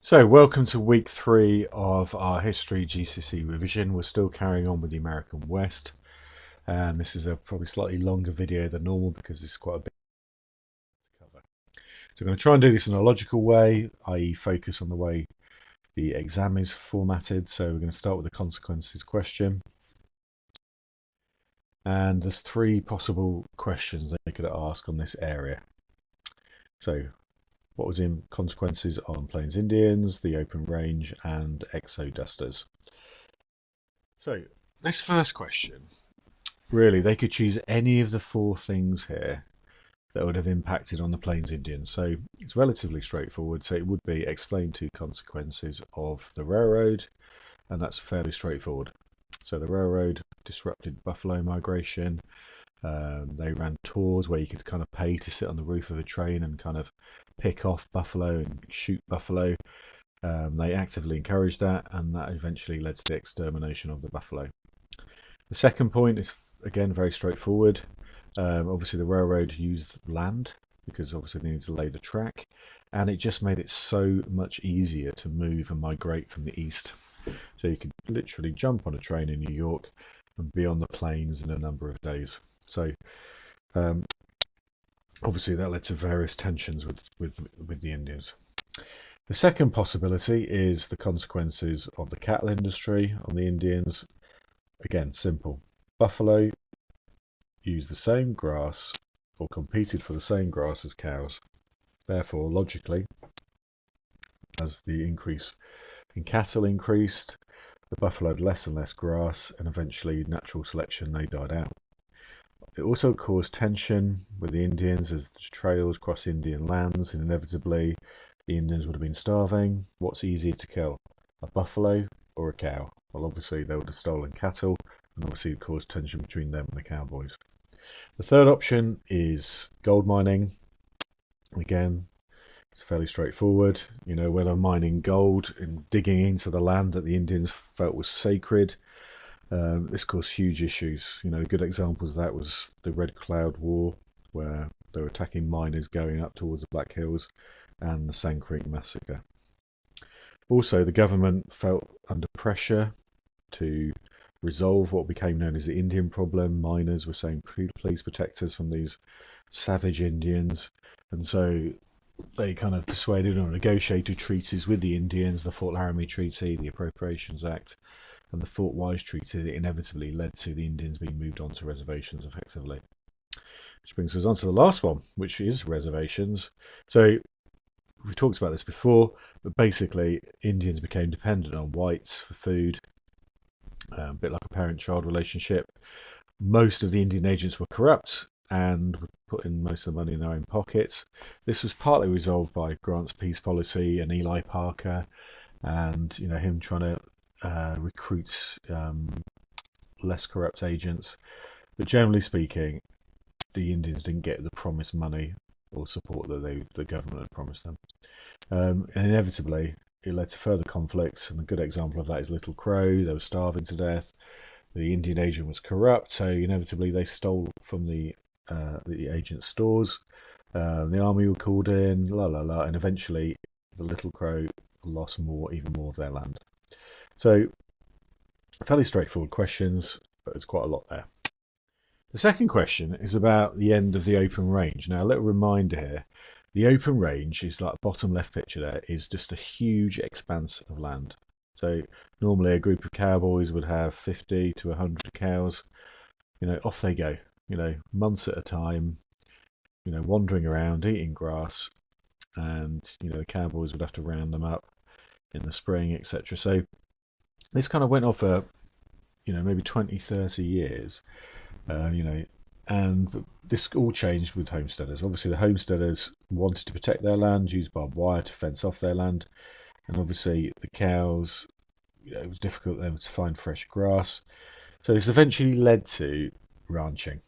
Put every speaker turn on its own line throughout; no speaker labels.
So, welcome to week 3 of our history GCSE revision. We're still carrying on with the American West, and this is a probably slightly longer video than normal because it's quite a bit to cover. So, I'm going to try and do this in a logical way, i.e., focus on the way the exam is formatted. So, we're going to start with the consequences question, and there's 3 possible questions they could ask on this area. So, what was in consequences on Plains Indians, the open range, and exodusters? So, this first question, really, they could choose any of the 4 things here that would have impacted on the Plains Indians. So, it's relatively straightforward. So, it would be explain 2 consequences of the railroad, and that's fairly straightforward. So, the railroad disrupted buffalo migration. They ran tours where you could kind of pay to sit on the roof of a train and kind of pick off buffalo and shoot buffalo. They actively encouraged that, and that eventually led to the extermination of the buffalo. The second point is, again, very straightforward. Obviously, the railroad used land because obviously they needed to lay the track, and it just made it so much easier to move and migrate from the east. So you could literally jump on a train in New York and be on the plains in a number of days. So obviously that led to various tensions with the Indians. The second possibility is the consequences of the cattle industry on the Indians. Again, simple. Buffalo used the same grass or competed for the same grass as cows. Therefore, logically, as the increase in cattle increased, the buffalo had less and less grass, and eventually natural selection, they died out. It also caused tension with the Indians as the trails crossed Indian lands, and inevitably the Indians would have been starving. What's easier to kill, a buffalo or a cow? Well, obviously they would have stolen cattle, and obviously it caused tension between them and the cowboys. The third option is gold mining. Again, it's fairly straightforward. You know, when they're mining gold and digging into the land that the Indians felt was sacred, this caused huge issues. You know, good examples of that was the Red Cloud War, where they were attacking miners going up towards the Black Hills, and the Sand Creek Massacre. Also, the government felt under pressure to resolve what became known as the Indian problem. Miners were saying, please protect us from these savage Indians. And so they kind of persuaded or negotiated treaties with the Indians, the Fort Laramie Treaty, the Appropriations Act, and the Fort Wise Treaty that inevitably led to the Indians being moved onto reservations effectively. Which brings us on to the last one, which is reservations. So we've talked about this before, but basically Indians became dependent on whites for food, a bit like a parent-child relationship. Most of the Indian agents were corrupt and would put in most of the money in their own pockets. This was partly resolved by Grant's peace policy and Eli Parker, and him trying to recruit less corrupt agents. But generally speaking, the Indians didn't get the promised money or support that the government had promised them. And inevitably, it led to further conflicts, and a good example of that is Little Crow. They were starving to death. The Indian agent was corrupt, so inevitably they stole from the agent's stores. The army were called in, and eventually the Little Crow lost even more of their land. So, fairly straightforward questions, but there's quite a lot there. The second question is about the end of the open range. Now, a little reminder here. The open range is like bottom left picture there, is just a huge expanse of land. So normally a group of cowboys would have 50 to 100 cows. Off they go, months at a time, wandering around, eating grass. And, the cowboys would have to round them up in the spring, etc. So this kind of went on for, maybe 20, 30 years, and this all changed with homesteaders. Obviously, the homesteaders wanted to protect their land, use barbed wire to fence off their land. And obviously, the cows, it was difficult for them to find fresh grass. So this eventually led to ranching.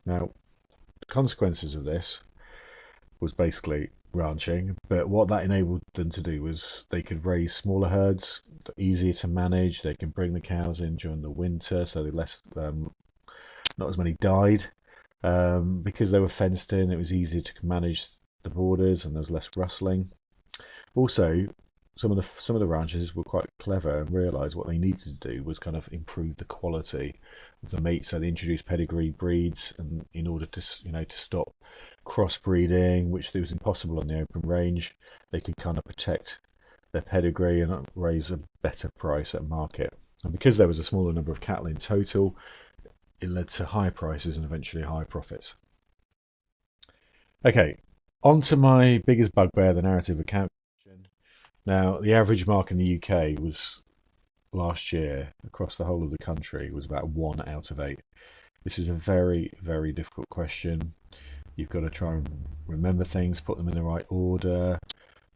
Now, the consequences of this was basically ranching, but what that enabled them to do was they could raise smaller herds, easier to manage. They can bring the cows in during the winter, so not as many died. Because they were fenced in, it was easier to manage the borders, and there was less rustling. Also, some of the ranchers were quite clever and realised what they needed to do was kind of improve the quality of the meat. So they introduced pedigree breeds, and in order to stop crossbreeding, which was impossible on the open range, they could kind of protect their pedigree and raise a better price at market. And because there was a smaller number of cattle in total, it led to higher prices and eventually higher profits. Okay, on to my biggest bugbear, the narrative account. Now, the average mark in the UK was last year across the whole of the country was about 1 out of 8. This is a very, very difficult question. You've got to try and remember things, put them in the right order,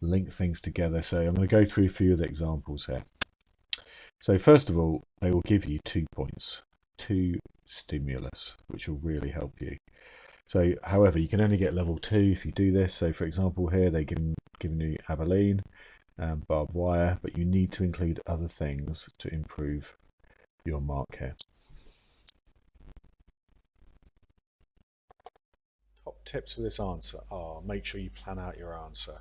link things together. So I'm going to go through a few of the examples here. So first of all, they will give you 2 points, 2 stimulus, which will really help you. So, however, you can only get level 2 if you do this. So, for example, here they're giving you Abilene, barbed wire, but you need to include other things to improve your mark here. Top tips for this answer are make sure you plan out your answer.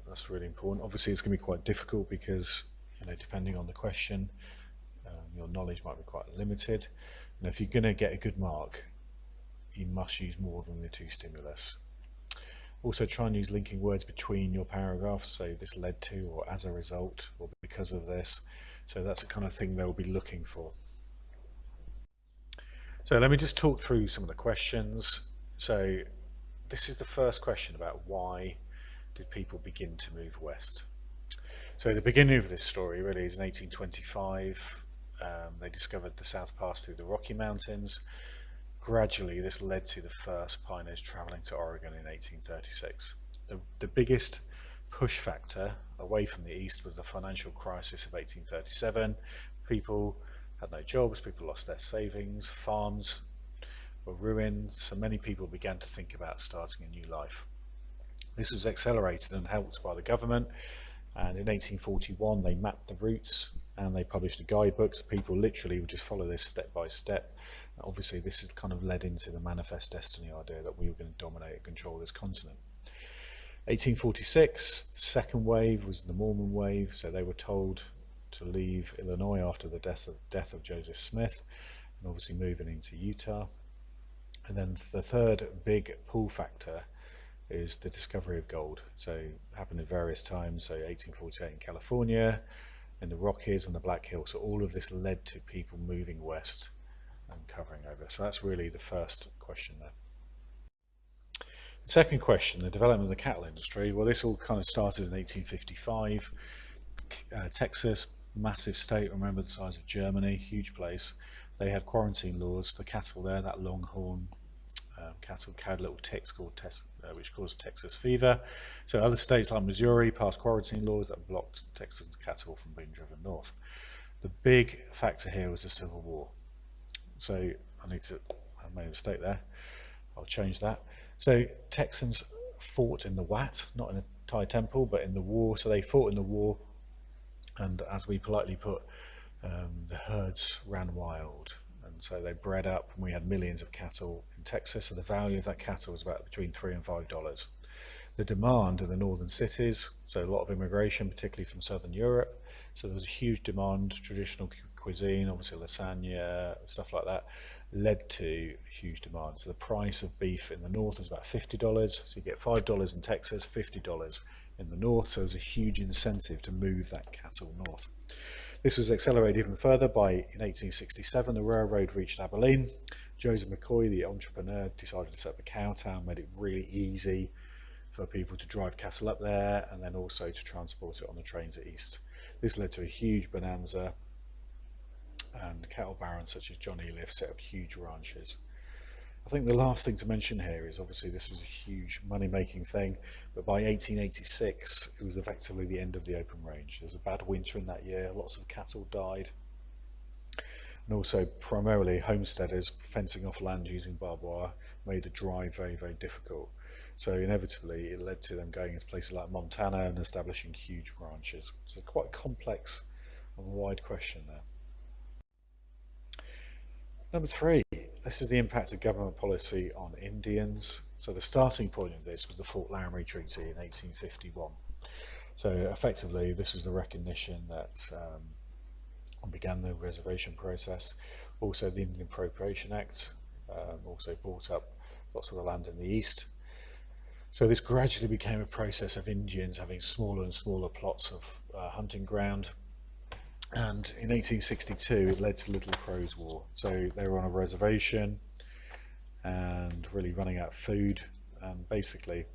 That's really important. Obviously, it's going to be quite difficult because, depending on the question, your knowledge might be quite limited. And if you're going to get a good mark, you must use more than the 2 stimulus. Also, try and use linking words between your paragraphs, so this led to, or as a result, or because of this. So that's the kind of thing they'll be looking for. So let me just talk through some of the questions. So this is the first question about why did people begin to move west. So the beginning of this story really is in 1825. They discovered the South Pass through the Rocky Mountains. Gradually, this led to the first pioneers travelling to Oregon in 1836. The biggest push factor away from the east was the financial crisis of 1837. People had no jobs, people lost their savings, farms were ruined, so many people began to think about starting a new life. This was accelerated and helped by the government, and in 1841 they mapped the routes and they published a guidebook, so people literally would just follow this step by step. Obviously, this has kind of led into the manifest destiny idea that we were going to dominate and control this continent. 1846, the second wave was the Mormon wave, so they were told to leave Illinois after the death of Joseph Smith, and obviously moving into Utah. And then the third big pull factor is the discovery of gold. So it happened at various times, so 1848 in California, in the Rockies and the Black Hills. So all of this led to people moving west and covering over. So that's really the first question there. The second question, the development of the cattle industry. Well, this all kind of started in 1855. Texas, massive state, remember the size of Germany, huge place. They had quarantine laws. The cattle there, that longhorn cattle carried little ticks called which caused Texas fever. So other states like Missouri passed quarantine laws that blocked Texas cattle from being driven north. The big factor here was the Civil War. So I made a mistake there. I'll change that. So Texans fought in the Wat, not in a Thai temple, but in the war. So they fought in the war, and as we politely put, the herds ran wild. And so they bred up, and we had millions of cattle in Texas. So the value of that cattle was about between $3 and $5. The demand in the northern cities, so a lot of immigration, particularly from southern Europe. So there was a huge demand, traditional cuisine, obviously lasagna, stuff like that, led to huge demand. So the price of beef in the north was about $50. So you get $5 in Texas, $50 in the north. So it was a huge incentive to move that cattle north. This was accelerated even further in 1867, the railroad reached Abilene. Joseph McCoy, the entrepreneur, decided to set up a cow town, made it really easy for people to drive cattle up there and then also to transport it on the trains east. This led to a huge bonanza, and cattle barons such as John Eliff set up huge ranches. I think the last thing to mention here is obviously this was a huge money-making thing, but by 1886 it was effectively the end of the open range. There was a bad winter in that year, lots of cattle died, and also primarily homesteaders fencing off land using barbed wire made the drive very, very difficult. So inevitably it led to them going into places like Montana and establishing huge ranches. So quite a complex and wide question there. Number 3, this is the impact of government policy on Indians. So the starting point of this was the Fort Laramie Treaty in 1851. So effectively, this was the recognition that began the reservation process. Also, the Indian Appropriation Act also bought up lots of the land in the east. So this gradually became a process of Indians having smaller and smaller plots of hunting ground. And in 1862, it led to Little Crow's War. So they were on a reservation and really running out of food. And basically,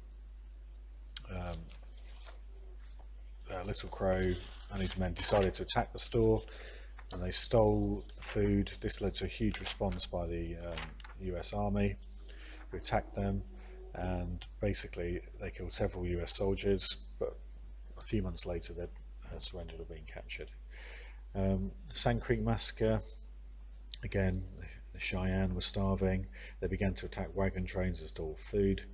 Little Crow and his men decided to attack the store, and they stole food. This led to a huge response by the US Army, who attacked them, and basically they killed several US soldiers, but a few months later they'd surrendered or been captured. The Sand Creek Massacre, again, the Cheyenne were starving. They began to attack wagon trains and stole food.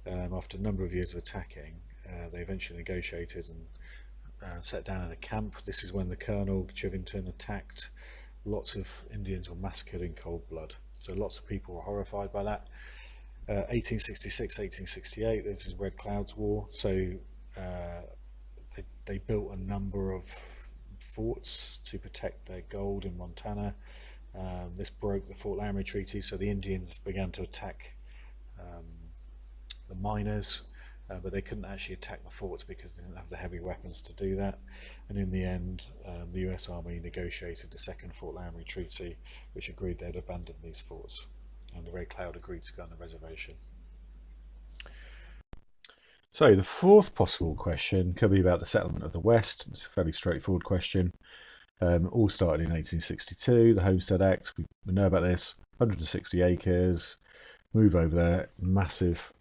After a number of years of attacking, they eventually negotiated and set down in a camp. This is when the Colonel, Chivington, attacked. Lots of Indians were massacred in cold blood. So lots of people were horrified by that. 1866, 1868, this is Red Cloud's War. So they built a number of forts to protect their gold in Montana. This broke the Fort Laramie Treaty, so the Indians began to attack the miners, but they couldn't actually attack the forts because they didn't have the heavy weapons to do that. And in the end, the US Army negotiated the Second Fort Laramie Treaty, which agreed they'd abandon these forts, and the Red Cloud agreed to go on the reservation. So the fourth possible question could be about the settlement of the West. It's a fairly straightforward question. All started in 1862, the Homestead Act. We know about this. 160 acres. Move over there. Massive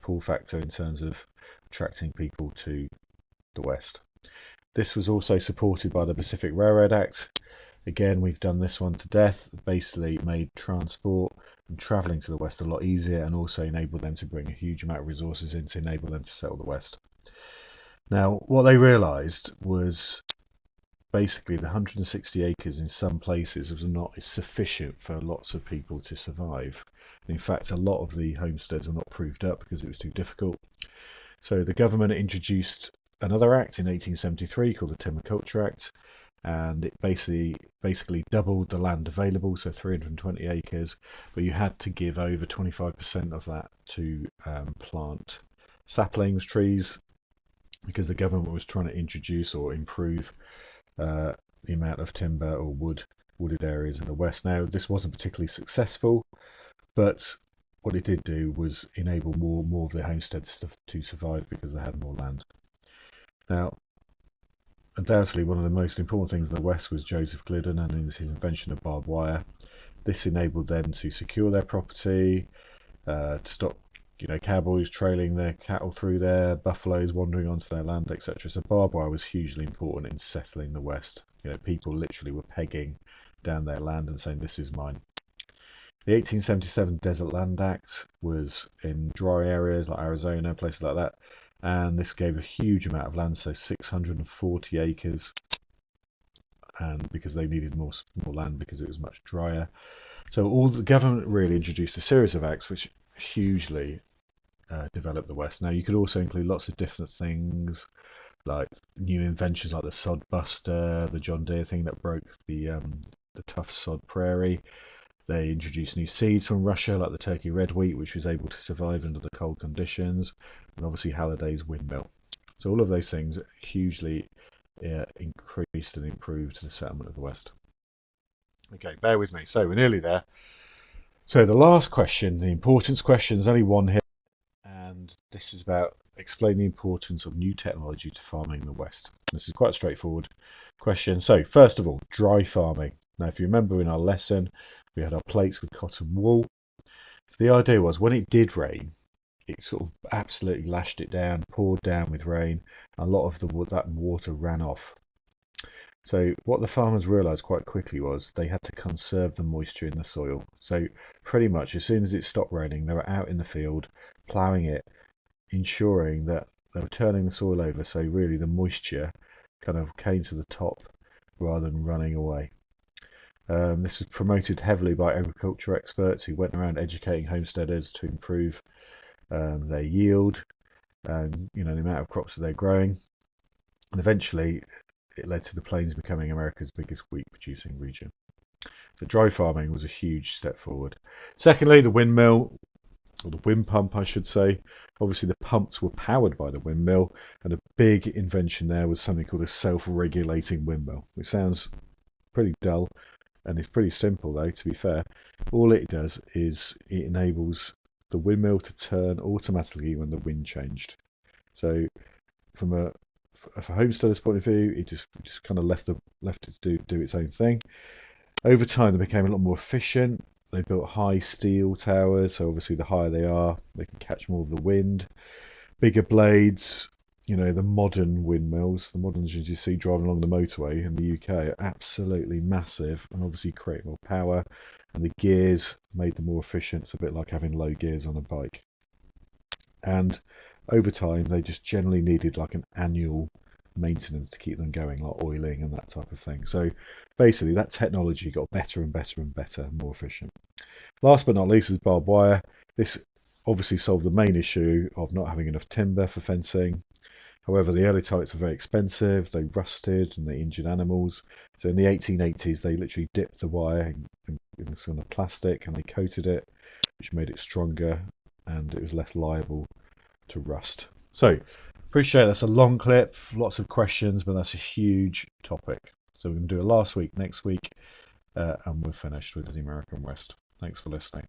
pull factor in terms of attracting people to the West. This was also supported by the Pacific Railroad Act. Again, we've done this one to death. It basically made transport and travelling to the West a lot easier, and also enabled them to bring a huge amount of resources in to enable them to settle the West. Now, what they realised was basically the 160 acres in some places was not sufficient for lots of people to survive. In fact, a lot of the homesteads were not proved up because it was too difficult. So the government introduced another act in 1873 called the Timber Culture Act, and it basically doubled the land available, so 320 acres, but you had to give over 25% of that to plant saplings, trees, because the government was trying to introduce or improve the amount of timber or wooded areas in the West. Now, this wasn't particularly successful, but what it did do was enable more of the homesteads to survive because they had more land. Now, undoubtedly, one of the most important things in the West was Joseph Glidden and his invention of barbed wire. This enabled them to secure their property, to stop cowboys trailing their cattle through there, buffaloes wandering onto their land, etc. So barbed wire was hugely important in settling the West. People literally were pegging down their land and saying, "This is mine." The 1877 Desert Land Act was in dry areas like Arizona, places like that, and this gave a huge amount of land, so 640 acres, and because they needed more land because it was much drier. So all the government really introduced a series of acts which hugely developed the West. Now, you could also include lots of different things, like new inventions like the sod buster, the John Deere thing that broke the tough sod prairie. They introduced new seeds from Russia, like the Turkey red wheat, which was able to survive under the cold conditions, and obviously Halliday's windmill. So all of those things hugely increased and improved the settlement of the West. Okay, bear with me. So we're nearly there. So the last question, the importance question, there's only one here, and this is about explaining the importance of new technology to farming in the West. This is quite a straightforward question. So first of all, dry farming. Now, if you remember in our lesson, we had our plates with cotton wool. So the idea was when it did rain, it sort of absolutely lashed it down, poured down with rain, and a lot of that water ran off. So what the farmers realised quite quickly was they had to conserve the moisture in the soil. So pretty much as soon as it stopped raining, they were out in the field, ploughing it, ensuring that they were turning the soil over, so really the moisture kind of came to the top rather than running away. This is promoted heavily by agriculture experts who went around educating homesteaders to improve their yield and the amount of crops that they're growing. And eventually it led to the plains becoming America's biggest wheat producing region. So dry farming was a huge step forward. Secondly, the windmill, or the wind pump, I should say. Obviously, the pumps were powered by the windmill, and a big invention there was something called a self-regulating windmill, which sounds pretty dull, and it's pretty simple, though, to be fair. All it does is it enables the windmill to turn automatically when the wind changed. So from a homesteader's point of view, it just kind of left it to do its own thing. Over time, they became a lot more efficient. They built high steel towers, so obviously the higher they are, they can catch more of the wind. Bigger blades, the modern windmills, the modern ones you see driving along the motorway in the UK are absolutely massive and obviously create more power. And the gears made them more efficient. It's a bit like having low gears on a bike. And over time, they just generally needed like an annual maintenance to keep them going, like oiling and that type of thing. So basically that technology got better and better and better, more efficient. Last but not least is barbed wire. This obviously solved the main issue of not having enough timber for fencing. However, the early types were very expensive, they rusted and they injured animals. So in the 1880s they literally dipped the wire in some kind of plastic and they coated it, which made it stronger and it was less liable to rust. So appreciate that's a long clip, lots of questions, but that's a huge topic. So we're going to do it last week, next week, and we're finished with the American West. Thanks for listening.